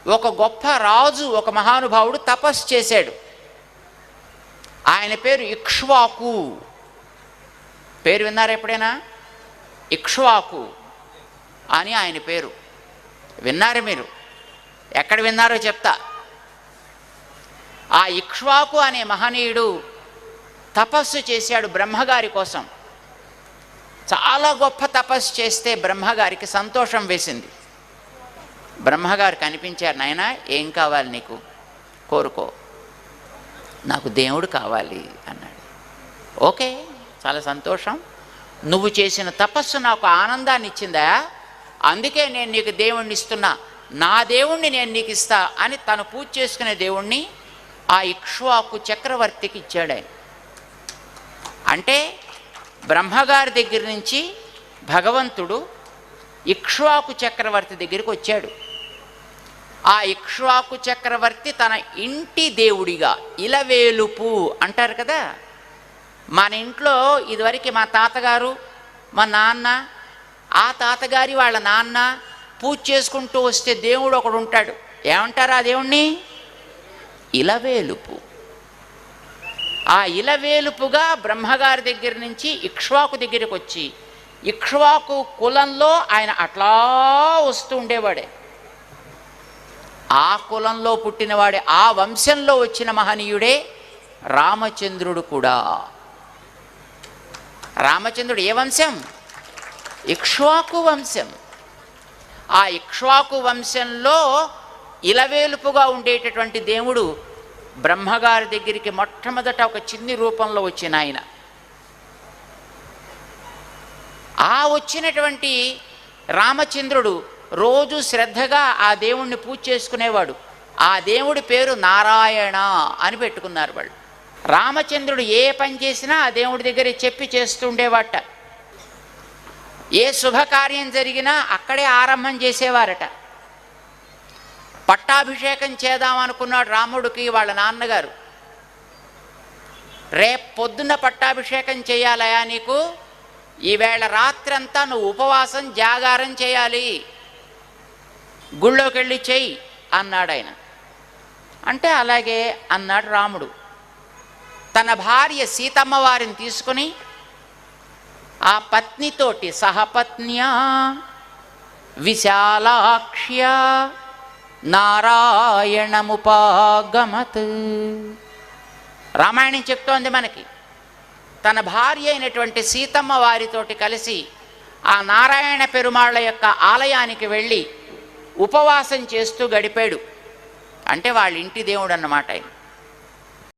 ఒక గొప్ప రాజు, ఒక మహానుభావుడు తపస్సు చేశాడు. ఆయన పేరు ఇక్ష్వాకు. పేరు విన్నారా ఎప్పుడైనా? ఇక్ష్వాకు అని ఆయన పేరు. విన్నారు మీరు? ఎక్కడ విన్నారో చెప్తా. ఆ ఇక్ష్వాకు అనే మహనీయుడు తపస్సు చేశాడు బ్రహ్మగారి కోసం. చాలా గొప్ప తపస్సు చేస్తే బ్రహ్మగారికి సంతోషం వేసింది. బ్రహ్మగారు కనిపించారు, నాయనా ఏం కావాలి నీకు, కోరుకో. నాకు దేవుడు కావాలి అన్నాడు. ఓకే, చాలా సంతోషం. నువ్వు చేసిన తపస్సు నాకు ఆనందాన్ని ఇచ్చిందా, అందుకే నేను నీకు దేవుణ్ణి ఇస్తున్నా, నా దేవుణ్ణి నేను నీకు ఇస్తా అని తను పూజ చేసుకునే దేవుణ్ణి ఆ ఇక్ష్వాకు చక్రవర్తికి ఇచ్చాడు ఆయన. అంటే బ్రహ్మగారి దగ్గర నుంచి భగవంతుడు ఇక్ష్వాకు చక్రవర్తి దగ్గరికి వచ్చాడు. ఆ ఇక్ష్వాకు చక్రవర్తి తన ఇంటి దేవుడిగా, ఇలవేలుపు అంటారు కదా, మన ఇంట్లో ఇదివరకు మా తాతగారు, మా నాన్న, ఆ తాతగారి వాళ్ళ నాన్న పూజ చేసుకుంటూ వస్తే దేవుడు ఒకడు ఉంటాడు. ఏమంటారు ఆ దేవుణ్ణి? ఇలవేలుపు. ఆ ఇలవేలుపుగా బ్రహ్మగారి దగ్గర నుంచి ఇక్ష్వాకు దగ్గరికి వచ్చి, ఇక్ష్వాకు కులంలో ఆయన అట్లా వస్తూ ఉండేవాడే. ఆ కులంలో పుట్టినవాడే, ఆ వంశంలో వచ్చిన మహనీయుడే రామచంద్రుడు కూడా. రామచంద్రుడు ఏ వంశం? ఇక్ష్వాకు వంశం. ఆ ఇక్ష్వాకు వంశంలో ఇలవేలుపుగా ఉండేటటువంటి దేవుడు బ్రహ్మగారి దగ్గరికి మొట్టమొదట ఒక చిన్ని రూపంలో వచ్చిన ఆయన. ఆ వచ్చినటువంటి రామచంద్రుడు రోజు శ్రద్ధగా ఆ దేవుణ్ణి పూజ చేసుకునేవాడు. ఆ దేవుడి పేరు నారాయణ అని పెట్టుకున్నారు వాళ్ళు. రామచంద్రుడు ఏ పని చేసినా ఆ దేవుడి దగ్గర చెప్పి చేస్తుండేవాట. ఏ శుభకార్యం జరిగినా అక్కడే ఆరంభం చేసేవారట. పట్టాభిషేకం చేద్దామనుకున్నాడు రాముడికి వాళ్ళ నాన్నగారు. రేపు పొద్దున్న పట్టాభిషేకం చేయాలయా నీకు, ఈవేళ రాత్రంతా నువ్వు ఉపవాసం జాగారం చేయాలి, గుళ్ళోకి వెళ్ళి చెయ్యి అన్నాడు ఆయన. అంటే అలాగే అన్నాడు రాముడు. తన భార్య సీతమ్మ వారిని తీసుకుని ఆ పత్నితోటి సహపత్న్యా విశాలాక్ష్య నారాయణముపాగమత్. రామాయణం చెప్తోంది మనకి. తన భార్య అయినటువంటి సీతమ్మ వారితోటి కలిసి ఆ నారాయణ పెరుమాళ్ళ యొక్క ఆలయానికి వెళ్ళి ఉపవాసం చేస్తూ గడిపాడు. అంటే వాళ్ళ ఇంటి దేవుడు అన్నమాట ఆయన.